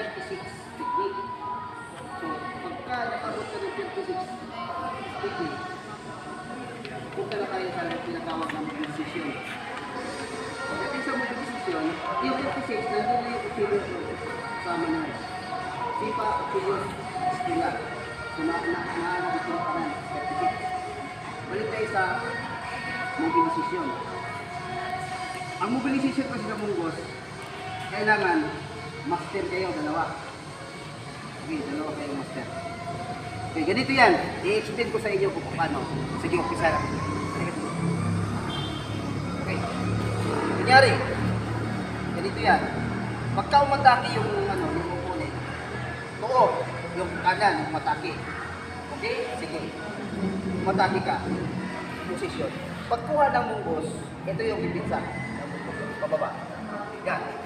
36 technique. So, pagka nakabot ka ng 36 technique, punta na tayo sa tinatawag na mobilization. Pagdating sa mobilization, yung 36, nandun na yung Achilles kasama na. Sipa, Achilles, Skila. So, naanabit yung kanan, 36. Balik tayo sa mobilization. Ang mobilization kasi sa munggos, kailangan master kayo, dalawa. Okay, dalawa kayo master. Okay, ganito yan. I-explain ko sa inyo kung paano. Sige, umpisa na. Okay. Kunyari, ganito yan. Pagka umatake yung opponent, oo, yung kanan, umatake. Okay? Sige. Umatake ka. Position. Pagkuha ng munggos, ito yung ipinsa. Pababa. Yan.